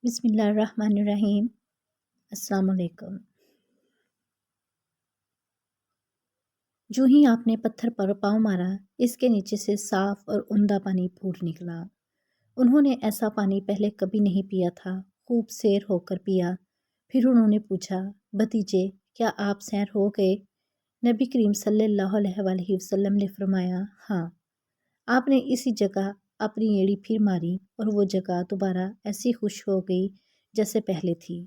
बिस्मिल्लाहिर्रहमानिर्रहीम। अस्सलाम वालेकुम। जो ही आपने पत्थर पर पाँव मारा, इसके नीचे से साफ और उम्दा पानी फूट निकला। उन्होंने ऐसा पानी पहले कभी नहीं पिया था। खूब सैर होकर पिया। फिर उन्होंने पूछा, भतीजे क्या आप सैर हो गए? नबी करीम सल्लल्लाहु अलैहि वसल्लम ने फरमाया, हाँ। आपने इसी जगह अपनी एड़ी फिर मारी और वो जगह दोबारा ऐसी खुश हो गई जैसे पहले थी।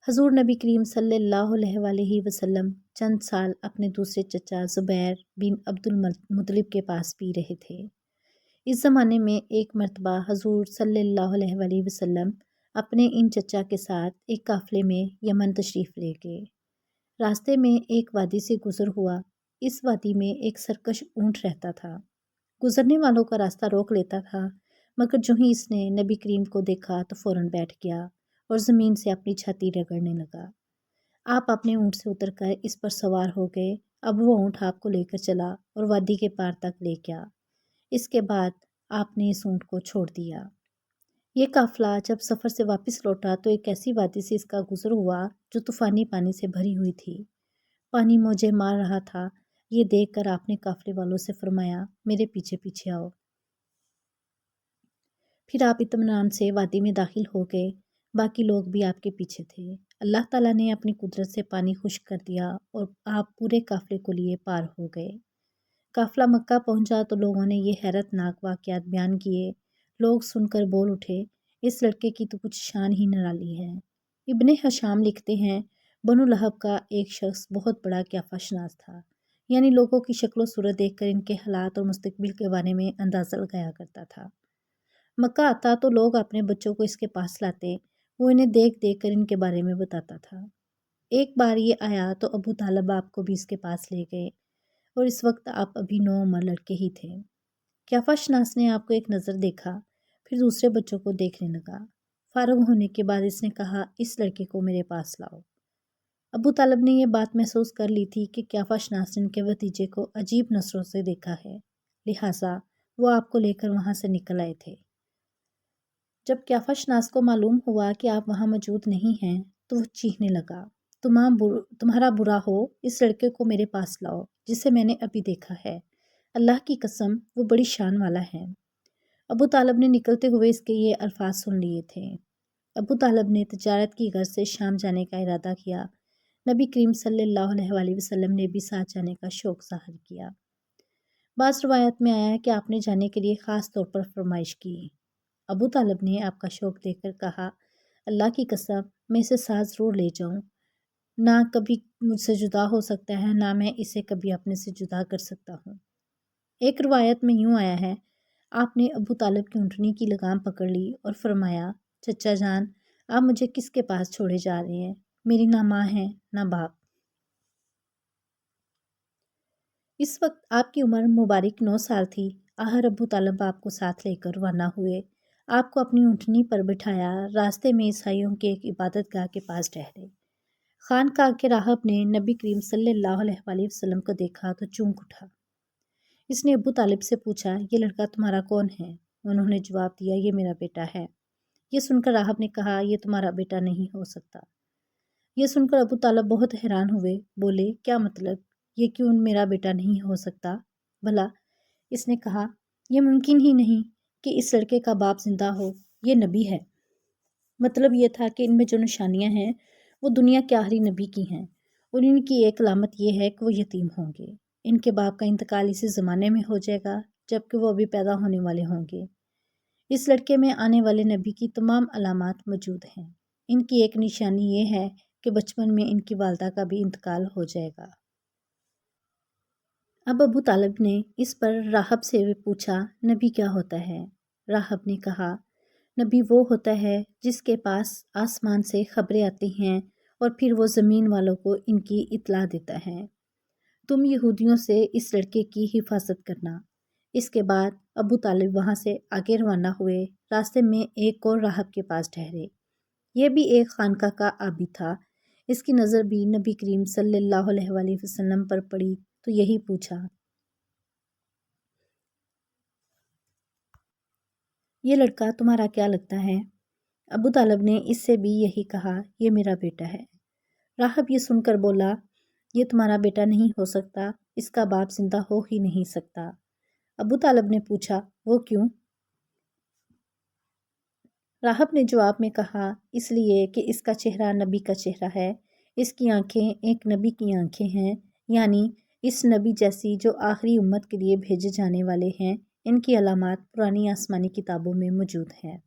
हजूर नबी करीम सल्लल्लाहु अलैहि वसल्लम चंद साल अपने दूसरे चचा ज़ुबैर बिन अब्दुल मुत्तलिब के पास पी रहे थे। इस ज़माने में एक मरतबा हजूर सल्लल्लाहु अलैहि वसल्लम अपने इन चचा के साथ एक काफ़िले में यमन तशरीफ़ ले गए। रास्ते में एक वादी से गुज़र हुआ। इस वादी में एक सरकश ऊँट रहता था। गुज़रने वालों का रास्ता रोक लेता था, मगर जो ही इसने नबी करीम को देखा तो फ़ौरन बैठ गया और ज़मीन से अपनी छाती रगड़ने लगा। आप अपने ऊँट से उतरकर इस पर सवार हो गए। अब वो ऊँट आपको लेकर चला और वादी के पार तक ले गया। इसके बाद आपने इस ऊँट को छोड़ दिया। ये काफ़िला जब सफ़र से वापस लौटा तो एक ऐसी वादी से इसका गुज़र हुआ जो तूफ़ानी पानी से भरी हुई थी। पानी मौजें मार रहा था। ये देखकर आपने काफ़िले वालों से फरमाया, मेरे पीछे पीछे आओ। फिर आप इत्मीनान से वादी में दाखिल हो गए। बाकी लोग भी आपके पीछे थे। अल्लाह ताला ने अपनी कुदरत से पानी खुश्क कर दिया और आप पूरे काफ़िले को लिए पार हो गए। काफ़िला मक्का पहुंचा तो लोगों ने ये हैरतनाक वाक़यात बयान किए। लोग सुनकर बोल उठे, इस लड़के की तो कुछ शान ही निराली है। इब्ने हशाम लिखते हैं, बनु लहब का एक शख्स बहुत बड़ा क़ियाफ़ाशनास था, यानी लोगों की शक्ल सूरत देखकर इनके हालात और मुस्तकबिल के बारे में अंदाज़ा लगाया करता था। मक्का आता तो लोग अपने बच्चों को इसके पास लाते। वो इन्हें देख देख कर इनके बारे में बताता था। एक बार ये आया तो अबू तालिब आपको भी इसके पास ले गए और इस वक्त आप अभी 9 उम्र लड़के ही थे। क़ियाफ़ाशनास ने आपको एक नज़र देखा, फिर दूसरे बच्चों को देखने लगा। फारग होने के बाद इसने कहा, इस लड़के को मेरे पास लाओ। अबू तालिब ने यह बात महसूस कर ली थी कि क़ियाफ़ाशनास ने इनके भतीजे को अजीब नज़रों से देखा है, लिहाजा वो आपको लेकर वहाँ से निकल आए थे। जब क़ियाफ़ाशनास को मालूम हुआ कि आप वहाँ मौजूद नहीं हैं तो वो चीखने लगा, तुम्हारा बुरा हो, इस लड़के को मेरे पास लाओ जिसे मैंने अभी देखा है। अल्लाह की कसम वो बड़ी शान वाला है। अबू तालिब ने निकलते हुए इसके ये अल्फाज सुन लिए थे। अबू तालिब ने तिजारत की गर्ज से शाम जाने का इरादा किया। नबी करीम सल्लल्लाहु अलैहि वसल्लम ने भी साथ जाने का शौक़ ज़ाहिर किया। बाज़ रवायत में आया है कि आपने जाने के लिए ख़ास तौर पर फरमाइश की। अबू तालिब ने आपका शौक़ देखकर कहा, अल्लाह की कसम मैं इसे साथ ज़रूर ले जाऊँ। ना कभी मुझसे जुदा हो सकता है, ना मैं इसे कभी अपने से जुदा कर सकता हूँ। एक रवायत में यूँ आया है, आपने अबू तालिब की ऊँटनी की लगाम पकड़ ली और फरमाया, चचा जान आप मुझे किसके पास छोड़े जा रहे हैं? मेरी ना माँ है ना बाप। इस वक्त आपकी उम्र मुबारक 9 साल थी। आहर अबू तालिब आपको साथ लेकर रवाना हुए। आपको अपनी ऊँटनी पर बिठाया। रास्ते में ईसाइयों के एक इबादतगाह के पास ठहरे। खानकाह के राहब ने नबी करीम सल्लल्लाहु अलैहि वसल्लम को देखा तो चौंक उठा। इसने अबू तालिब से पूछा, ये लड़का तुम्हारा कौन है? उन्होंने जवाब दिया, ये मेरा बेटा है। ये सुनकर राहब ने कहा, ये तुम्हारा बेटा नहीं हो सकता। ये सुनकर अबू तालिब बहुत हैरान हुए। बोले, क्या मतलब? ये क्यों मेरा बेटा नहीं हो सकता? भला? इसने कहा, यह मुमकिन ही नहीं कि इस लड़के का बाप जिंदा हो। ये नबी है। मतलब ये था कि इनमें जो निशानियां हैं वो दुनिया के आखिरी नबी की हैं और इनकी एक अलामत ये है कि वो यतीम होंगे। इनके बाप का इंतकाल इसी ज़माने में हो जाएगा जबकि वो अभी पैदा होने वाले होंगे। इस लड़के में आने वाले नबी की तमाम अलामात मौजूद हैं। इनकी एक निशानी ये है कि बचपन में इनकी वालदा का भी इंतकाल हो जाएगा। अब अबू तालिब ने इस पर राहब से पूछा, नबी क्या होता है? राहब ने कहा, नबी वो होता है जिसके पास आसमान से खबरें आती हैं और फिर वो ज़मीन वालों को इनकी इत्तला देता है। तुम यहूदियों से इस लड़के की हिफाजत करना। इसके बाद अबू तालिब वहाँ से आगे रवाना हुए। रास्ते में एक और राहब के पास ठहरे। यह भी एक खानका का आबिद था। इसकी नज़र भी नबी करीम सल्लल्लाहु अलैहि वसल्लम पर पड़ी तो यही पूछा, ये लड़का तुम्हारा क्या लगता है? ابو طالب نے اس سے بھی یہی کہا، یہ میرا بیٹا ہے۔ راہب یہ سن کر بولا، یہ تمہارا بیٹا نہیں ہو سکتا، اس کا باپ زندہ ہو ہی نہیں سکتا۔ ابو طالب نے پوچھا، وہ کیوں؟ راہب نے جواب میں کہا، اس لیے کہ اس کا چہرہ نبی کا چہرہ ہے، اس کی آنکھیں ایک نبی کی آنکھیں ہیں، یعنی اس نبی جیسی جو آخری امت کے لیے بھیجے جانے والے ہیں، ان کی علامات پرانی آسمانی کتابوں میں موجود ہیں۔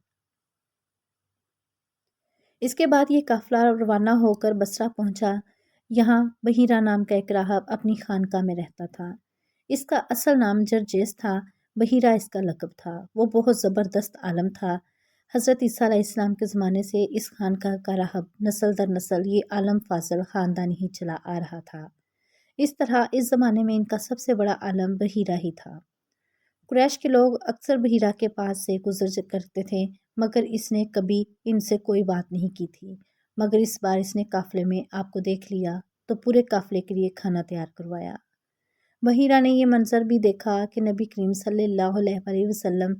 اس کے بعد یہ قافلہ روانہ ہو کر بصرہ پہنچا۔ یہاں بحیرہ نام کا ایک راہب اپنی خانقاہ میں رہتا تھا۔ اس کا اصل نام جرجیس تھا، بحیرہ اس کا لقب تھا۔ وہ بہت زبردست عالم تھا۔ حضرت عیسیٰ علیہ السلام کے زمانے سے اس خانقاہ کا راہب نسل در نسل یہ عالم فاضل خاندان ہی چلا آ رہا تھا۔ اس طرح اس زمانے میں ان کا سب سے بڑا عالم بحیرہ ہی تھا۔ قریش کے لوگ اکثر بحیرہ کے پاس سے گزر کرتے تھے، مگر اس نے کبھی ان سے کوئی بات نہیں کی تھی۔ مگر اس بار اس نے قافلے میں آپ کو دیکھ لیا تو پورے قافلے کے لیے کھانا تیار کروایا۔ بحیرہ نے یہ منظر بھی دیکھا کہ نبی کریم صلی اللہ علیہ وسلم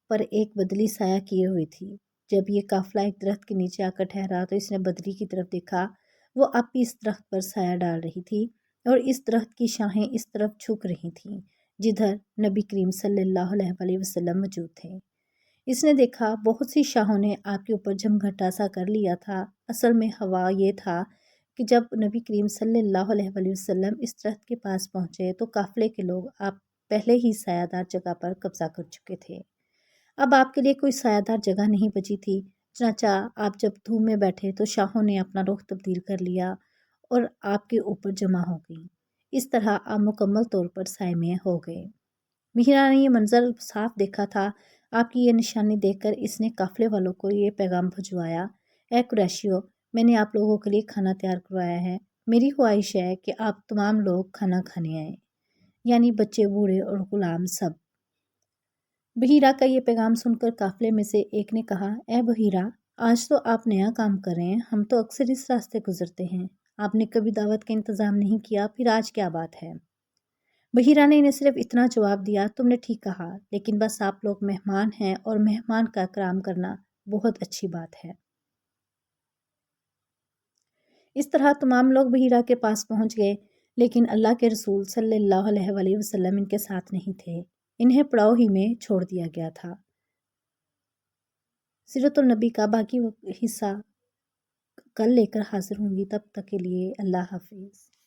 پر ایک بدلی سایہ کیے ہوئی تھی۔ جب یہ قافلہ ایک درخت کے نیچے آ کر ٹھہرا تو اس نے بدری کی طرف دیکھا، وہ اب بھی اس درخت پر سایہ ڈال رہی تھی اور اس درخت کی شاخیں اس طرف جھک رہی تھیں جدھر نبی کریم صلی اللہ علیہ وسلم موجود تھے۔ اس نے دیکھا بہت سی شاہوں نے آپ کے اوپر جمگھٹا سا کر لیا تھا۔ اصل میں ہوا یہ تھا کہ جب نبی کریم صلی اللہ علیہ وسلم اس درخت کے پاس پہنچے تو قافلے کے لوگ آپ پہلے ہی سایہ دار جگہ پر قبضہ کر چکے تھے۔ اب آپ کے لیے کوئی سایہ دار جگہ نہیں بچی تھی، چنانچہ آپ جب دھوپ میں بیٹھے تو شاہوں نے اپنا رخ تبدیل کر لیا اور آپ کے اوپر جمع ہو گئی۔ اس طرح آپ مکمل طور پر سائے میں ہو گئے۔ بحیرہ نے یہ منظر صاف دیکھا تھا۔ آپ کی یہ نشانی دیکھ کر اس نے قافلے والوں کو یہ پیغام بھجوایا، اے قریشیو، میں نے آپ لوگوں کے لیے کھانا تیار کروایا ہے۔ میری خواہش ہے کہ آپ تمام لوگ کھانا کھانے آئیں، یعنی بچے، بوڑھے اور غلام سب۔ بحیرہ کا یہ پیغام سن کر قافلے میں سے ایک نے کہا، اے بحیرہ، آج تو آپ نیا کام کر رہے ہیں، ہم تو اکثر اس راستے گزرتے ہیں، آپ نے کبھی دعوت کا انتظام نہیں کیا، پھر آج کیا بات ہے؟ بحیرہ نے انہیں صرف اتنا جواب دیا، تم نے ٹھیک کہا، لیکن بس آپ لوگ مہمان ہیں اور مہمان کا اکرام کرنا بہت اچھی بات ہے۔ اس طرح تمام لوگ بحیرہ کے پاس پہنچ گئے، لیکن اللہ کے رسول صلی اللہ علیہ وسلم ان کے ساتھ نہیں تھے، انہیں پڑاؤ ہی میں چھوڑ دیا گیا تھا۔ سیرت النبی کا باقی حصہ کل لے کر حاضر ہوں گی، تب تک کے لیے اللہ حافظ۔